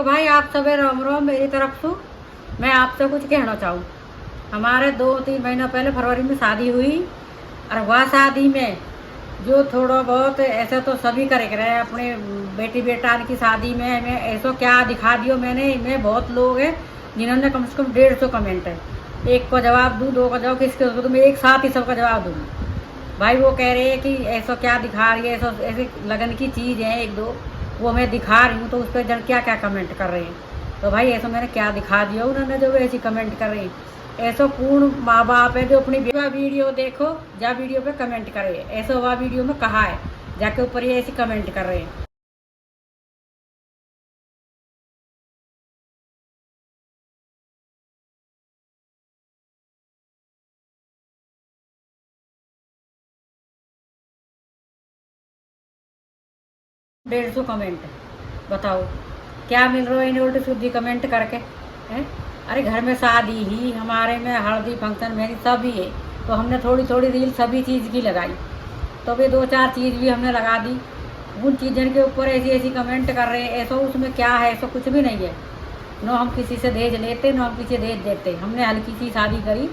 तो भाई आप सभी राम राम मेरी तरफ से। मैं आपसे कुछ कहना चाहूँ। हमारे 2-3 महीना पहले फरवरी में शादी हुई और वह शादी में जो थोड़ा बहुत ऐसे तो सभी करे रहे अपने बेटी बेटा की शादी में मैं ऐसा क्या दिखा दियो मैंने। मैं बहुत लोग हैं जिन्होंने कम से कम 150 कमेंट है। एक को जवाब दूँ, दो का जवाब, किसके तो मैं एक साथ ही सबका जवाब दूँगी। भाई वो कह रहे हैं कि ऐसा क्या दिखा रही है, ऐसा ऐसे लगन की चीज़ है एक दो वो मैं दिखा रही हूँ तो उस पर जन क्या क्या कमेंट कर रहे हैं। तो भाई ऐसा मैंने क्या दिखा दिया उन्होंने जो ऐसी कमेंट कर रही हैं। ऐसा पूर्ण माँ बाप है जो अपनी वीडियो देखो जा वीडियो पे कमेंट करे। ऐसा हुआ वीडियो में कहा है जाके ऊपर ये ऐसी कमेंट कर रहे हैं। 150 कमेंट बताओ क्या मिल रहा है इन्हें उल्टी सीधी कमेंट करके हैं। अरे घर में शादी ही हमारे में हल्दी फंक्शन मेहंदी सभी है तो हमने थोड़ी थोड़ी रील सभी चीज़ की लगाई। तो भी 2-4 चीज़ भी हमने लगा दी। उन चीज़ों के ऊपर ऐसी ऐसी कमेंट कर रहे हैं। ऐसा उसमें क्या है, ऐसा कुछ भी नहीं है। न हम किसी से दहेज लेते न हम किसी दहेज देते। हमने हल्की सी शादी करी।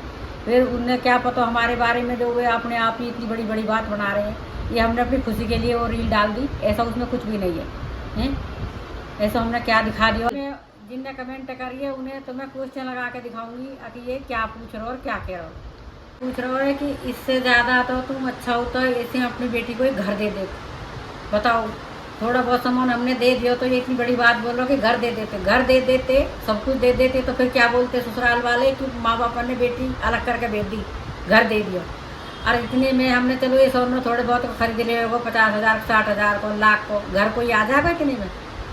फिर उनने क्या पता हमारे बारे में जो वे अपने आप ही इतनी बड़ी बड़ी बात बना रहे हैं। ये हमने अपनी खुशी के लिए वो रील डाल दी। ऐसा उसमें कुछ भी नहीं है हैं। ऐसा हमने क्या दिखा दिया। जिनने कमेंट करी है उन्हें तो मैं क्वेश्चन लगा के दिखाऊंगी कि ये क्या पूछ रहे हो और क्या कह रहे हो। पूछ रहे हो कि इससे ज़्यादा तो तुम अच्छा होता है ऐसे अपनी बेटी को एक घर दे दे। बताओ थोड़ा बहुत सामान हमने दे दिया तो ये इतनी बड़ी बात बोल रहे हो कि घर दे देते। घर दे देते सब कुछ दे देते तो फिर क्या बोलते ससुराल वाले कि माँ बाप ने बेटी अलग करके भेज दी, घर दे दिया। और इतने में हमने चलो ये सोना थोड़े बहुत खरीद लिए वो 50,000 60,000 को लाख को घर कोई आ जाएगा इतने में।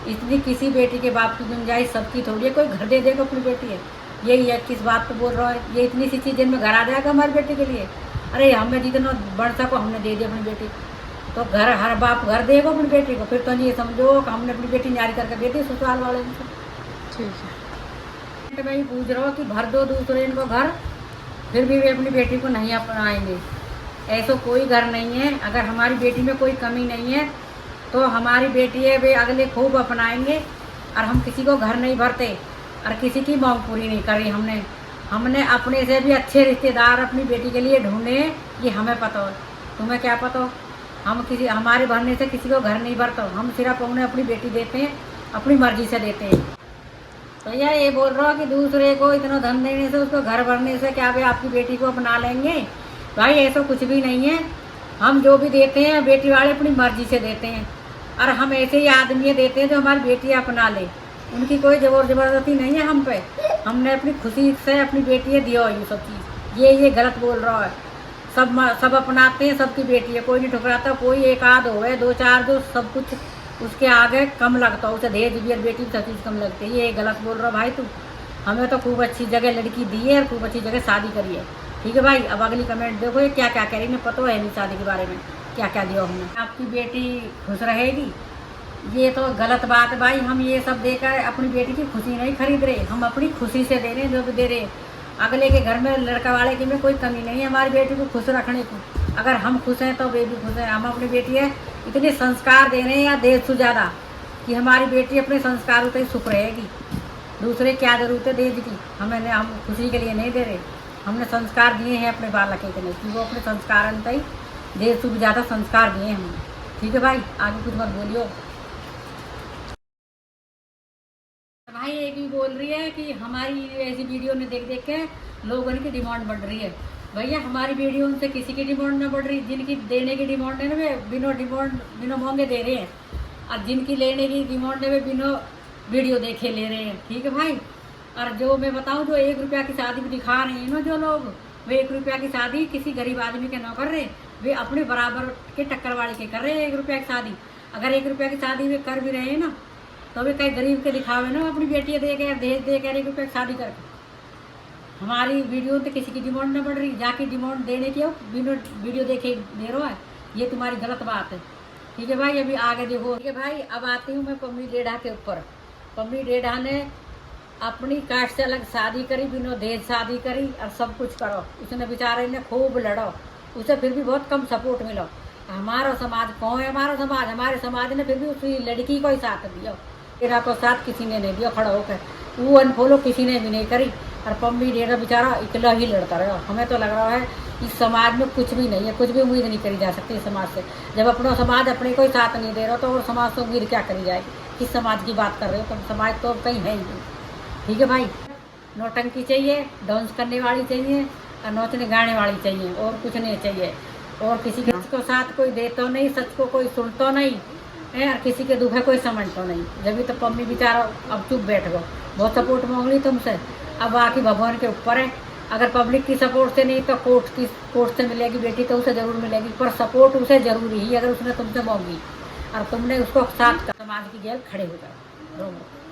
इतनी किसी बेटी के बाप की गुंजाइश सबकी थोड़ी है कोई घर दे देगा अपनी बेटी है। यही है किस बात को बोल रहा है। ये इतनी सी चीज़ में घर आ जाएगा हमारी बेटी के लिए। अरे हमें जितना बढ़ सको हमने दे दिया अपनी बेटी। तो घर हर बाप घर देगा अपनी बेटी को। फिर तो ये समझो कि हमने अपनी बेटी न्यारी करके दे दी ससुराल वाले से। ठीक है। मैं ही पूछ रहा हूँ कि भर दो दूसरे इनको घर फिर भी वे अपनी बेटी को नहीं अपनाएंगे। ऐसा कोई घर नहीं है। अगर हमारी बेटी में कोई कमी नहीं है तो हमारी बेटी है वे अगले खूब अपनाएंगे। और हम किसी को घर नहीं भरते और किसी की मांग पूरी नहीं करी। हमने अपने से भी अच्छे रिश्तेदार अपनी बेटी के लिए ढूंढे। ये हमें पता हो, तुम्हें क्या पता हो। हम किसी हमारे भरने से किसी को घर नहीं भरता। हम सिर्फ उन्हें अपनी बेटी देते हैं, अपनी मर्जी से देते हैं। तो ये बोल रहा हो कि दूसरे को इतना धन देने से उसको घर भरने से क्या वे आपकी बेटी को अपना लेंगे। भाई ऐसा कुछ भी नहीं है। हम जो भी देते हैं बेटी वाले अपनी मर्जी से देते हैं। और हम ऐसे ही आदमी देते हैं जो हमारी बेटी अपना ले। उनकी कोई ज़बरदस्ती नहीं है हम पे। हमने अपनी खुशी से अपनी बेटी दिया ये सब चीज़। ये गलत बोल रहा है। सब अपनाते हैं, सबकी बेटी है, कोई नहीं ठुकराता। कोई एक आध हो गए 2-4 जो सब कुछ उसके आगे कम लगता है। उसे दहेज भी बेटी सब चीज़ कम लगती है। ये गलत बोल रहा भाई तू। हमें तो खूब अच्छी जगह लड़की दी है और खूब अच्छी जगह शादी करी है। ठीक है भाई। अब अगली कमेंट देखो ये क्या क्या कह रही है। पता है नहीं शादी के बारे में क्या क्या दिया हमने। आपकी बेटी खुश रहेगी ये तो गलत बात है भाई। हम ये सब देकर अपनी बेटी की खुशी नहीं खरीद रहे। हम अपनी खुशी से दे रहे हैं जो भी दे रहे। अगले के घर में लड़का वाले की में कोई कमी नहीं है हमारी बेटी को खुश रखने को। अगर हम खुश हैं तो वे भी खुश हैं। हम अपनी बेटी है इतने संस्कार दे रहे हैं या देश से ज़्यादा कि हमारी बेटी अपने संस्कारों से सुख रहेगी। दूसरे क्या ज़रूरत है दहेज की। हम खुशी के लिए नहीं दे रहे। हमने संस्कार दिए हैं अपने बालक के लिए कि वो अपने संस्कार ही देश से भी ज़्यादा संस्कार दिए हैं हमने। ठीक है भाई आगे कुछ मत बोलियो। भाई एक भी बोल रही है कि हमारी ऐसी वीडियो ने देख देख के लोगों की डिमांड बढ़ रही है। भैया हमारी वीडियो उनसे किसी की डिमांड ना बढ़ रही। जिनकी देने की डिमांड है ना वे बिना मांगे दे रहे हैं। और जिनकी लेने की डिमांड है वे बिना वीडियो देखे ले रहे हैं। ठीक है भाई। और जो मैं बताऊं जो 1 रुपया की शादी भी दिखा रहे हैं ना जो लोग, वे 1 रुपया की शादी किसी गरीब आदमी के ना कर रहे। वे अपने बराबर के टक्कर वाले के कर रहे हैं 1 रुपया की शादी। अगर 1 रुपया की शादी वे कर भी रहे हैं ना तो वे कई गरीब के दिखावे ना अपनी बेटियाँ दे के दहेज दे के 1 रुपया की शादी करके। हमारी वीडियो तो किसी की डिमांड ना बढ़ रही। जाके डिमांड देने की हो बिना वीडियो देखे दे रहा है। ये तुम्हारी गलत बात है। ठीक है भाई अभी आगे देखो। ठीक है भाई अब आती हूँ मैं पम्मी डेढ़ा के ऊपर। पम्मी डेढ़ा ने अपनी कास्ट से अलग शादी करी, बिना दहेज शादी करी और सब कुछ करो। उसने बेचारे ने खूब लड़ो, उसे फिर भी बहुत कम सपोर्ट मिलो। हमारा समाज कौन है? हमारा समाज, हमारे समाज ने फिर भी उसी लड़की को ही साथ दिया। तेरा तो साथ किसी ने नहीं दिया खड़ा होकर, वो अनफॉलो किसी ने भी नहीं करी, और पम्मी डेरा बेचारा अकेला ही लड़ता रहा। हमें तो लग रहा है इस समाज में कुछ भी नहीं है, कुछ भी उम्मीद नहीं करी जा सकती इस समाज से। जब अपना समाज अपने को ही साथ नहीं दे रहा तो और समाज से उम्मीद क्या करी जाएगी? किस समाज की बात कर रहे हो तुम? समाज तो अब कहीं है ही नहीं। ठीक है भाई, नौटंकी चाहिए, डांस करने वाली चाहिए और नोचने गाने वाली चाहिए, और कुछ नहीं चाहिए। और किसी के को साथ कोई दे तो नहीं, सच को कोई सुन तो नहीं है, और किसी के दुख है कोई समझ तो नहीं। जब भी तो पम्मी बेचारा अब चुप बैठ गो, बहुत सपोर्ट मांग ली तुमसे, अब बाकी भगवान के ऊपर है। अगर पब्लिक की सपोर्ट से नहीं तो कोर्ट से मिलेगी बेटी तो उसे ज़रूर मिलेगी, पर सपोर्ट उसे ज़रूरी ही अगर उसने तुमसे मांगी और तुमने उसको साथ समाज की जेल खड़े हो जाओ दोनों।